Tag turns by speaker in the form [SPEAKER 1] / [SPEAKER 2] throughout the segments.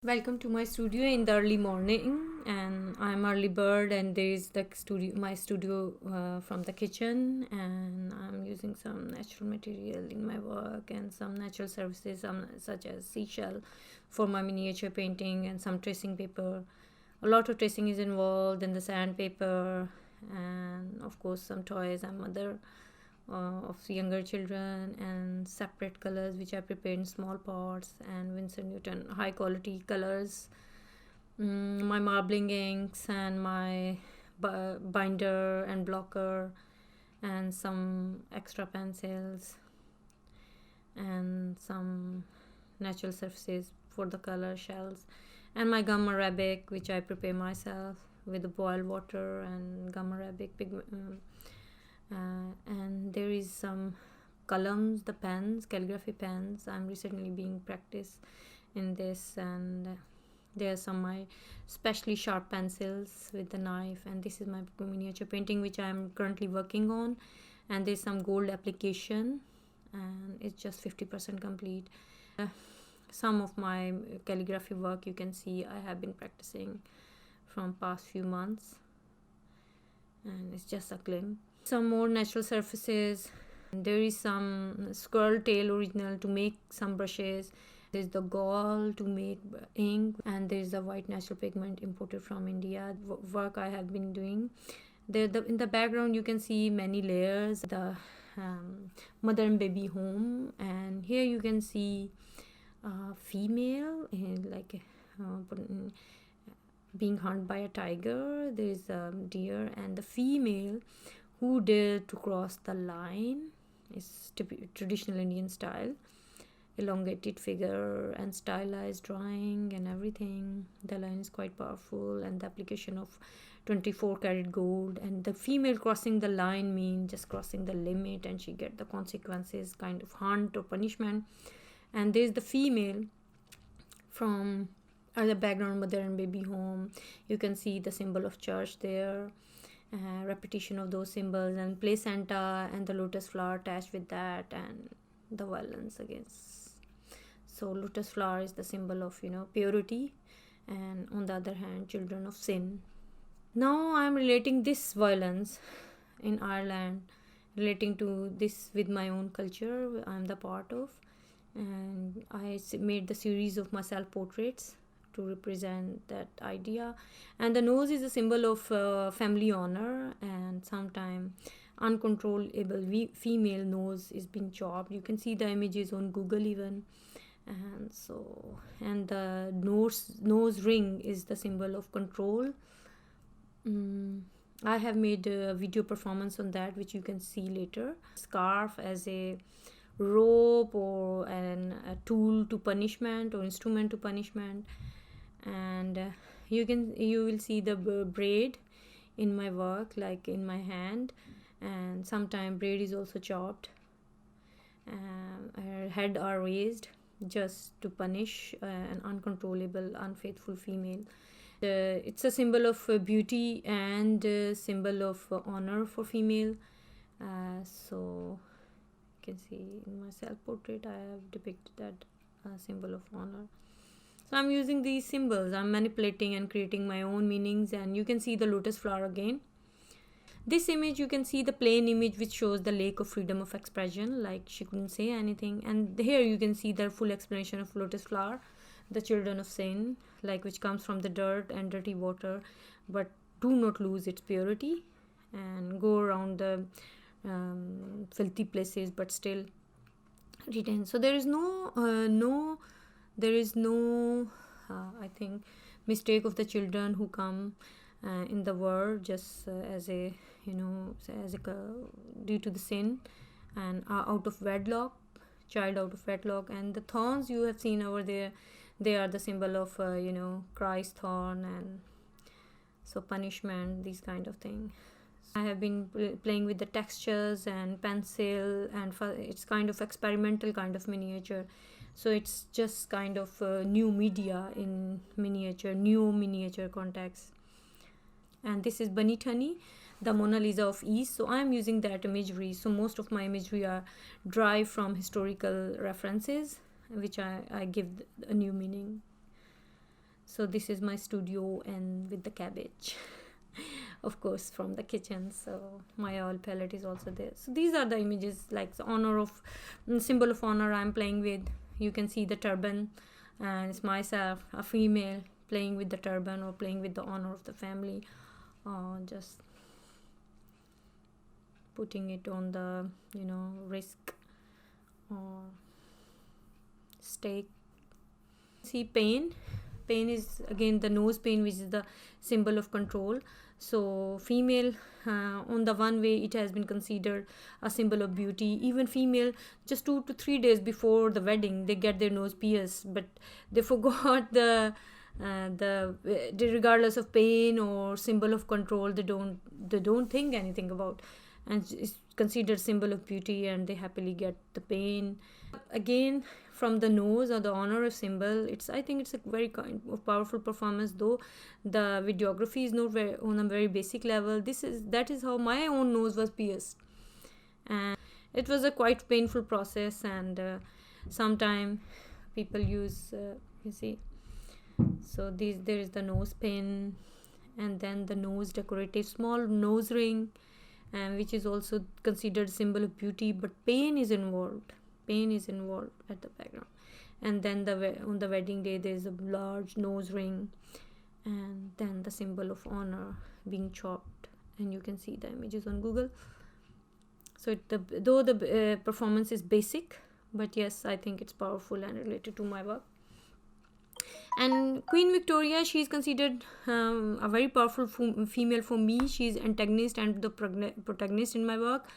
[SPEAKER 1] Welcome to my studio in the early morning, and I'm early bird, and there is the studio, my studio from the kitchen, and I'm using some natural material in my work and some natural surfaces, such as seashell, for my miniature painting and some tracing paper. A lot of tracing is involved, and the sandpaper, and of course some toys. I'm mother of younger children, and separate colors which I prepared in small pots, and Winsor Newton high quality colors, my marbling inks, and my binder and blocker, and some extra pencils, and some natural surfaces for the color shells, and my gum arabic which I prepare myself with the boiled water and gum arabic and there is some columns, the pens, calligraphy pens. I'm recently being practiced in this, and there are some my specially sharp pencils with the knife, and this is my miniature painting which I'm currently working on, and there's some gold application, and it's just 50% complete. Some of my calligraphy work you can see I have been practicing from past few months, and it's just a glimpse. Some more natural surfaces. There is some squirrel tail original to make some brushes. There's the gall to make ink, and there's the white natural pigment imported from India. Work I have been doing. In the background you can see many layers. The mother and baby home, and here you can see female being hunted by a tiger. There is a deer, and the female who dared to cross the line is traditional Indian style, elongated figure and stylized drawing and everything. The line is quite powerful, and the application of 24 karat gold, and the female crossing the line mean just crossing the limit, and she get the consequences, kind of hunt or punishment. And there's the female from the background, mother and baby home. You can see the symbol of church there, repetition of those symbols, and placenta and the lotus flower attached with that, and the violence against. So lotus flower is the symbol of purity, and on the other hand children of sin. Now I'm relating this violence in Ireland, relating to this with my own culture I'm the part of, and I made the series of my self portraits to represent that idea. And the nose is a symbol of family honor, and sometimes uncontrollable female nose is being chopped. You can see the images on Google even. And the nose ring is the symbol of control. I have made a video performance on that which you can see later. Scarf as a rope or a tool to punishment or instrument to punishment, and you will see the braid in my work, like in my hand, and sometimes braid is also chopped. Her head are raised just to punish an uncontrollable unfaithful female. It's a symbol of beauty and symbol of honor for female. So you can see in my self portrait I have depicted that symbol of honor. So I'm using these symbols, I'm manipulating and creating my own meanings, and you can see the lotus flower again. This image, you can see the plain image which shows the lack of freedom of expression, like she couldn't say anything, and here you can see the full explanation of lotus flower, the children of sin, like which comes from the dirt and dirty water, but do not lose its purity and go around the filthy places but still retain. So there is no I think mistake of the children who come in the world just as a due to the sin, and out of wedlock, child out of wedlock. And the thorns you have seen over there, they are the symbol of Christ thorn, and so punishment, these kind of thing. I have been playing with the textures and pencil, and it's kind of experimental kind of miniature. So it's just kind of new media in miniature, new miniature context. And this is Bunny Tunny, the Mona Lisa of East. So I am using that imagery. So most of my imagery are derived from historical references, which I give a new meaning. So this is my studio and with the cabbage of course from the kitchen. So my oil palette is also there. So these are the images, like the honor of symbol of honor I'm playing with. You can see the turban, and it's myself, a female, playing with the turban or playing with the honor of the family, just putting it on the wrist or stake. See, pain is again the nose pain, which is the symbol of control. So female, on the one way it has been considered a symbol of beauty. Even female, just 2 to 3 days before the wedding, they get their nose pierced, but they forgot regardless of pain or symbol of control, they don't think anything about, and it's considered symbol of beauty, and they happily get the pain. Again, from the nose or the honor of symbol, I think it's a very kind of powerful performance, though the videography is not very on a very basic level. That is how my own nose was pierced, and it was a quite painful process. And sometime people use you see, so there is the nose pin, and then the nose decorative small nose ring, and which is also considered symbol of beauty, but pain is involved at the background. And then on the wedding day, there is a large nose ring, and then the symbol of honor being chopped, and you can see the images on Google. So though the performance is basic, but yes, I think it's powerful and related to my work. And Queen Victoria, she is considered a very powerful female for me. She is antagonist and the protagonist in my work,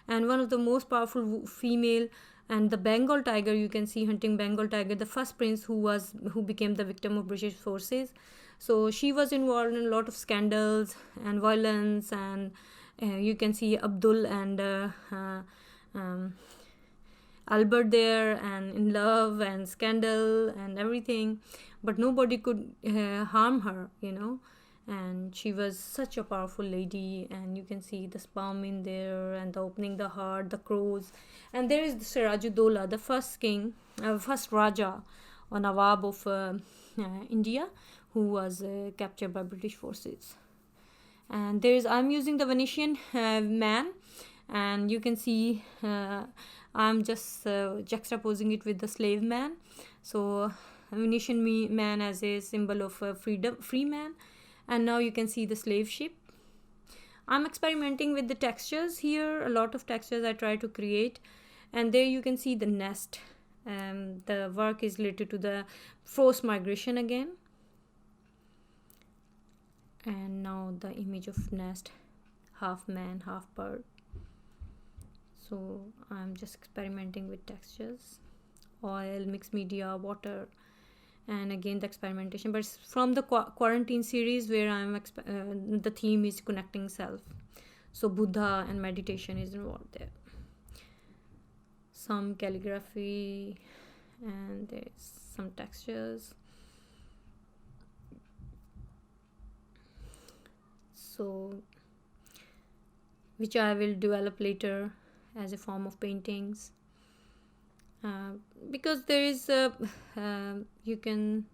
[SPEAKER 1] and one of the most powerful female. And the Bengal tiger, you can see hunting Bengal tiger, the first prince who became the victim of British forces. So she was involved in a lot of scandals and violence, and you can see Abdul and Albert there, and in love and scandal and everything, but nobody could harm her, and she was such a powerful lady. And you can see the sperm in there, and the opening the heart, the crows. And there is the Sirajuddaulah, the first king, first Raja or Nawab of India, who was captured by British forces. And I'm using the Venetian man, and you can see I'm just juxtaposing it with the slave man. So Venetian man as a symbol of freedom, free man. And now you can see the slave ship. I'm experimenting with the textures here, a lot of textures I try to create. And there you can see the nest. The work is related to the forced migration again. And now the image of nest, half man, half bird. So I'm just experimenting with textures, oil, mixed media, water, and again the experimentation. But it's from the quarantine series where the theme is connecting self. So Buddha and meditation is involved there. Some calligraphy, and there's some textures. So which I will develop later as a form of paintings, because there is you can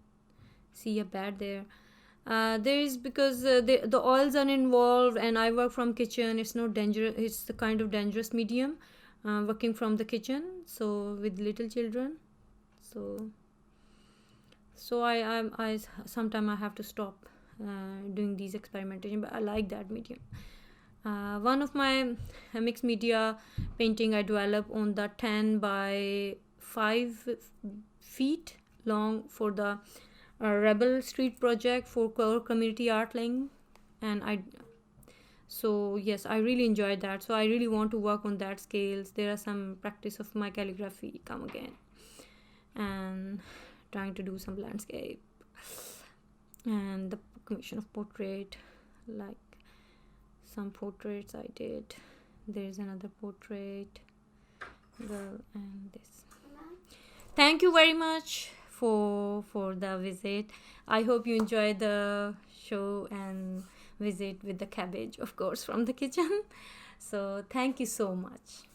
[SPEAKER 1] see a bat there. There is, because the oils are involved, and I work from kitchen. It's not dangerous, it's the kind of dangerous medium, working from the kitchen, so with little children. So I sometimes I have to stop doing these experimentation, but I like that medium. One of my mixed media painting I developed on the 10 by 5 feet long for the Rebel Street project for Core Community Art Link. And so yes, I really enjoyed that. So I really want to work on that scales. There are some practice of my calligraphy come again, and trying to do some landscape, and the commission of portrait, like some portraits I did. There's another portrait girl, and this. Thank you very much for the visit. I hope you enjoyed the show and visit with the cabbage, of course, from the kitchen. So thank you so much.